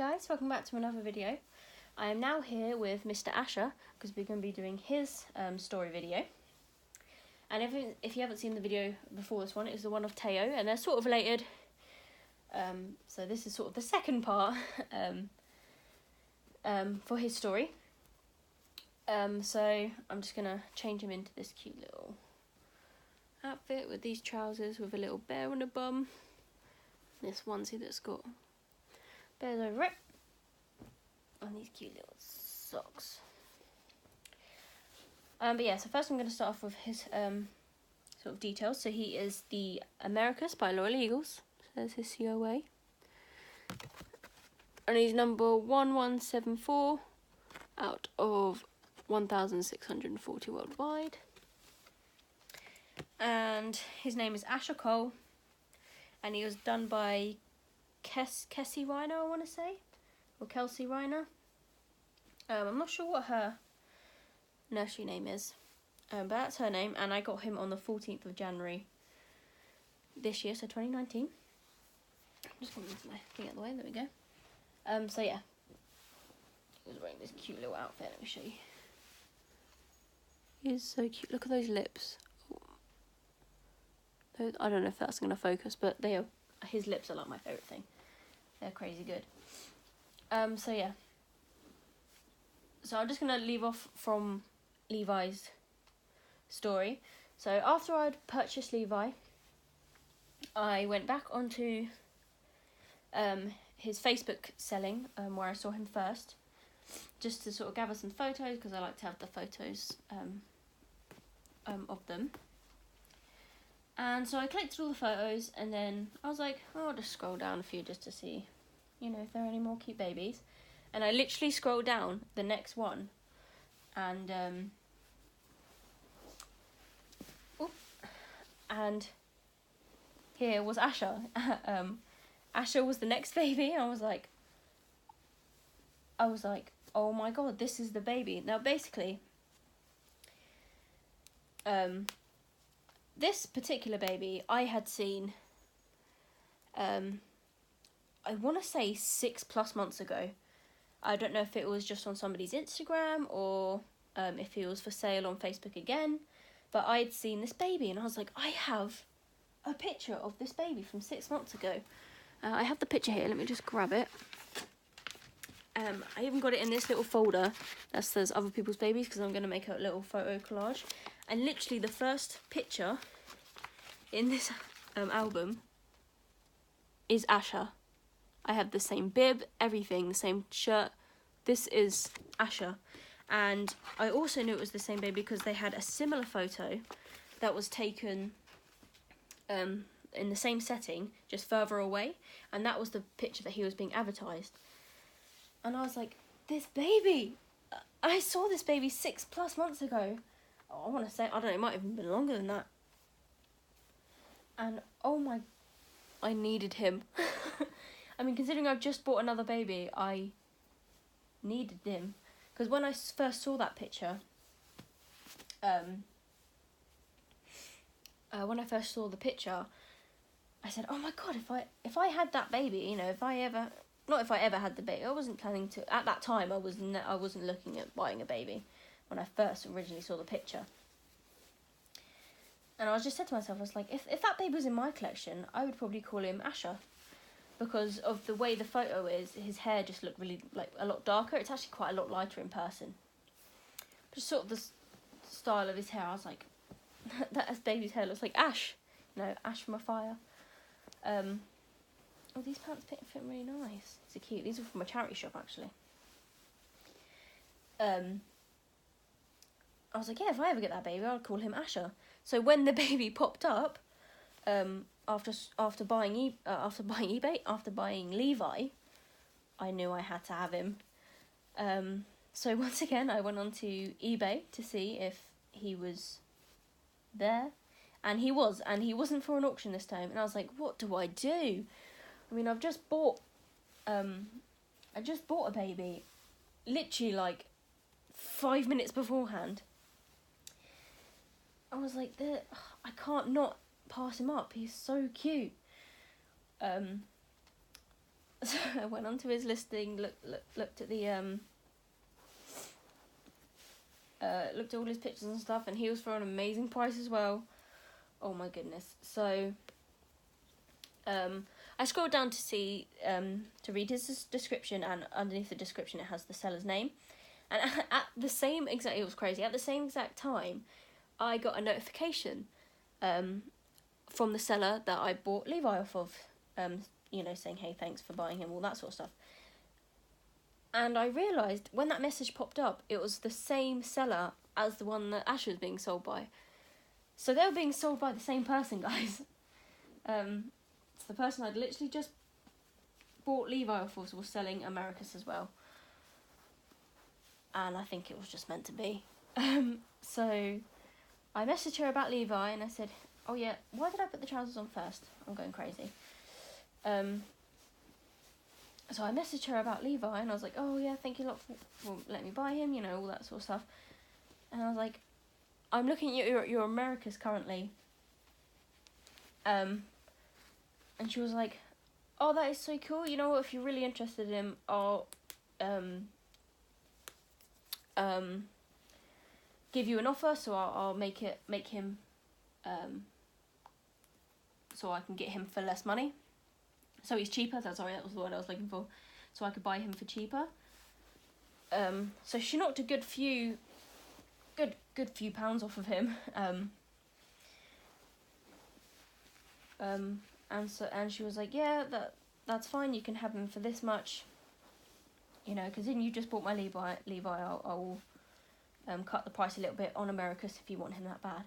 guys, welcome back to another video. I am now here with Mr. Asher because we're going to be doing his story video. And if you haven't seen the video before this one, it is the one of Teo, and they're sort of related. So this is sort of the second part for his story. So I'm just going to change him into this cute little outfit with these trousers with a little bear on the bum. This onesie that's got bears over it. And these cute little socks. But yeah, so first I'm going to start off with his sort of details. So he is the Americas by Loyal Eagles, says his COA. And he's number 1174 out of 1,640 worldwide. And his name is Asher Cole. And he was done by Kessie Reiner, I want to say. Or Kelsey Reiner. I'm not sure what her nursery name is. But that's her name. And I got him on the 14th of January this year, so 2019. I'm just going to move my thing out of the way. There we go. So yeah. He was wearing this cute little outfit. Let me show you. He is so cute. Look at those lips. I don't know if that's going to focus, but his lips are like my favourite thing. They're crazy good. So yeah. So I'm just going to leave off from Levi's story. So after I'd purchased Levi, I went back onto his Facebook selling, where I saw him first, just to sort of gather some photos, because I like to have the photos of them. And so I collected all the photos, and then I was like, oh, I'll just scroll down a few just to see, if there are any more cute babies. And I literally scrolled down the next one, and here was Asher. Asher was the next baby. I was like, oh my god, this is the baby. Now basically, this particular baby I had seen, I want to say 6+ months ago. I don't know if it was just on somebody's Instagram or if it was for sale on Facebook again, but I'd seen this baby and I was like, I have a picture of this baby from 6 months ago. I have the picture here, let me just grab it. I even got it in this little folder that says other people's babies, because I'm going to make a little photo collage. And literally the first picture in this album is Asher. I have the same bib, everything, the same shirt. This is Asher. And I also knew it was the same baby because they had a similar photo that was taken in the same setting, just further away. And that was the picture that he was being advertised. And I was like, this baby! I saw this baby 6+ months ago. Oh, I want to say, I don't know, it might have even been longer than that. And oh my, I needed him. I mean, considering I've just bought another baby, I needed him. Because when I first saw that picture, I said, oh my god, if I had that baby, not if I ever had the baby. I wasn't planning to, at that time, I wasn't looking at buying a baby when I first originally saw the picture. And I was just said to myself, I was like, if that baby was in my collection, I would probably call him Asher. Because of the way the photo is, his hair just looked really, a lot darker. It's actually quite a lot lighter in person. Just sort of the style of his hair, I was like, that baby's hair looks like ash. Ash from a fire. Oh, these pants fit really nice. These are cute. These are from a charity shop, actually. I was like, yeah, if I ever get that baby, I'll call him Asher. So when the baby popped up, after buying Levi, I knew I had to have him. So once again, I went onto eBay to see if he was there, and he was, and he wasn't for an auction this time. And I was like, what do I do? I mean, I've just bought a baby, literally 5 minutes beforehand. I was like, I can't not pass him up. He's so cute. So I went onto his listing, looked at the looked at all his pictures and stuff, and he was for an amazing price as well. Oh my goodness. So I scrolled down to see to read his description, and underneath the description it has the seller's name. And at the same exact, it was crazy. At the same exact time, I got a notification from the seller that I bought Levi off of, you know, saying, hey, thanks for buying him, all that sort of stuff. And I realised when that message popped up, it was the same seller as the one that Asher was being sold by. So they were being sold by the same person, guys. It's the person I'd literally just bought Levi off of was selling Americus as well. And I think it was just meant to be. So I messaged her about Levi and I said, oh yeah, why did I put the trousers on first? I'm going crazy. So I messaged her about Levi and I was like, oh yeah, thank you a lot for letting me buy him, you know, all that sort of stuff. And I was like, I'm looking at your Americas currently. And she was like, oh, that is so cool. You know what, if you're really interested in him, I'll give you an offer, so I'll make him so I can get him for less money. So he's cheaper. That was the word I was looking for. So I could buy him for cheaper. So she knocked a good few pounds off of him. And she was like, yeah, that's fine. You can have him for this much. You know, because then you just bought my Levi. I'll cut the price a little bit on Americus if you want him that bad.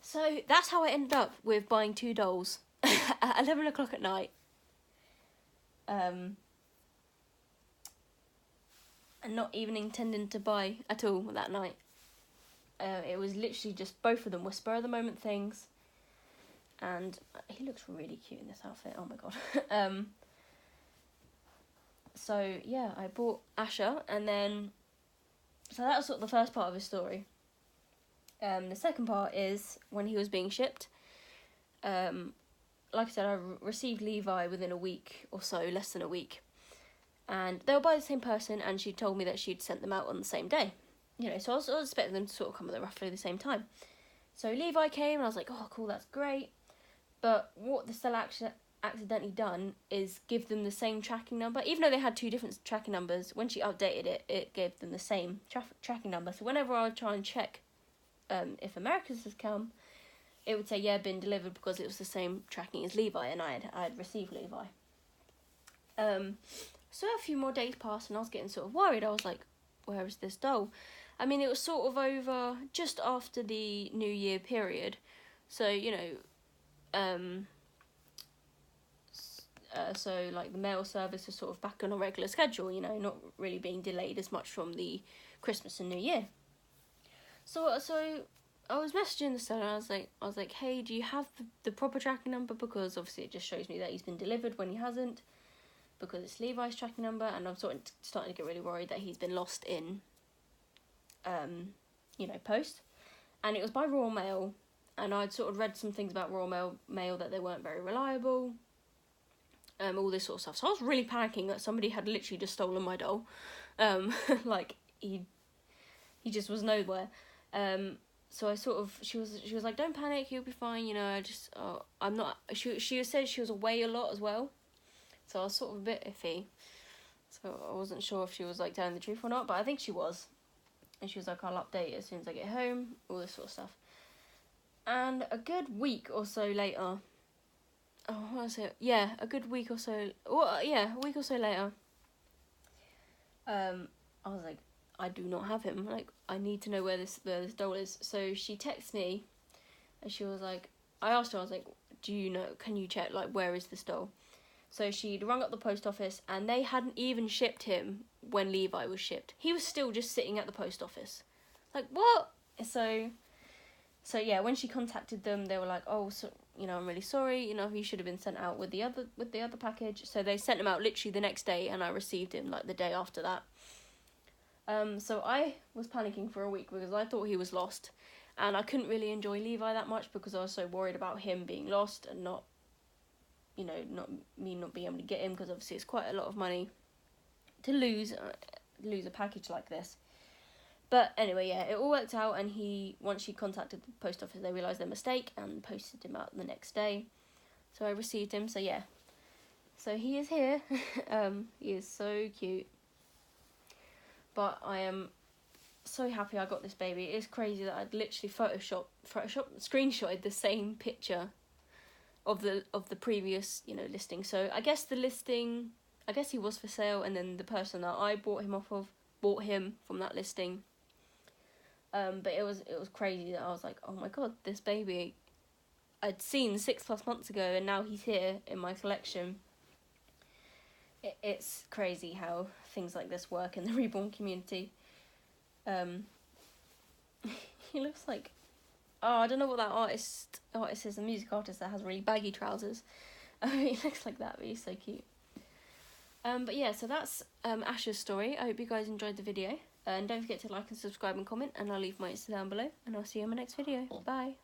So that's how I ended up with buying 2 dolls at 11 o'clock at night. And not even intending to buy at all that night. It was literally just both of them were spur of the moment things. And he looks really cute in this outfit. Oh my god. So yeah, I bought Asher, and then so that was sort of the first part of his story. The second part is when he was being shipped. Like I said, I received Levi within a week or so, less than a week. And they were by the same person, and she told me that she'd sent them out on the same day. You know, so I was expecting them to sort of come at roughly the same time. So Levi came, and I was like, oh, cool, that's great. But what the seller accidentally done is give them the same tracking number. Even though they had 2 different tracking numbers, when she updated it, it gave them the same tracking number. So whenever I would try and check if Americas has come, it would say, yeah, been delivered, because it was the same tracking as Levi, and I had received Levi. So a few more days passed, and I was getting sort of worried. I was like, where is this doll? I mean, it was sort of over just after the New Year period. So, you know, so like the mail service was sort of back on a regular schedule, you know, not really being delayed as much from the Christmas and New Year. So I was messaging the seller, and I was like, hey, do you have the proper tracking number? Because obviously it just shows me that he's been delivered when he hasn't, because it's Levi's tracking number, and I'm starting to get really worried that he's been lost in, you know, post. And it was by Royal Mail, and I'd sort of read some things about Royal Mail that they weren't very reliable, all this sort of stuff. So I was really panicking that somebody had literally just stolen my doll. Like he just was nowhere. So I sort of, she was like, don't panic, you'll be fine, you know, I'm not, she said she was away a lot as well, so I was sort of a bit iffy, so I wasn't sure if she was, like, telling the truth or not, but I think she was, and she was like, I'll update it as soon as I get home, all this sort of stuff. And a good week or so later, a week or so later, I was like, I do not have him. Like, I need to know where this doll is. So she texted me, and she was like, I asked her, I was like, do you know, can you check, like, where is this doll? So she'd rung up the post office, and they hadn't even shipped him when Levi was shipped. He was still just sitting at the post office. Like, what? So yeah, when she contacted them, they were like, oh, so, you know, I'm really sorry, you know, he should have been sent out with the other package. So they sent him out literally the next day, and I received him, like, the day after that. So I was panicking for a week because I thought he was lost, and I couldn't really enjoy Levi that much because I was so worried about him being lost and not you know, not being able to get him, because obviously it's quite a lot of money to lose a package like this. But anyway, yeah, it all worked out, and once she contacted the post office, they realised their mistake and posted him out the next day. So I received him, so yeah. So he is here. He is so cute. But I am so happy I got this baby. It is crazy that I'd literally screenshotted the same picture of the previous, you know, listing. So I guess he was for sale, and then the person that I bought him from that listing. But it was crazy that I was like, oh my god, this baby I'd seen 6+ months ago, and now he's here in my collection. It's crazy how things like this work in the Reborn community. He looks like, I don't know what that artist is, a music artist that has really baggy trousers. He looks like that, but he's so cute. But yeah, so that's Ash's story. I hope you guys enjoyed the video. And don't forget to like and subscribe and comment, and I'll leave my Insta down below. And I'll see you in my next video. Bye.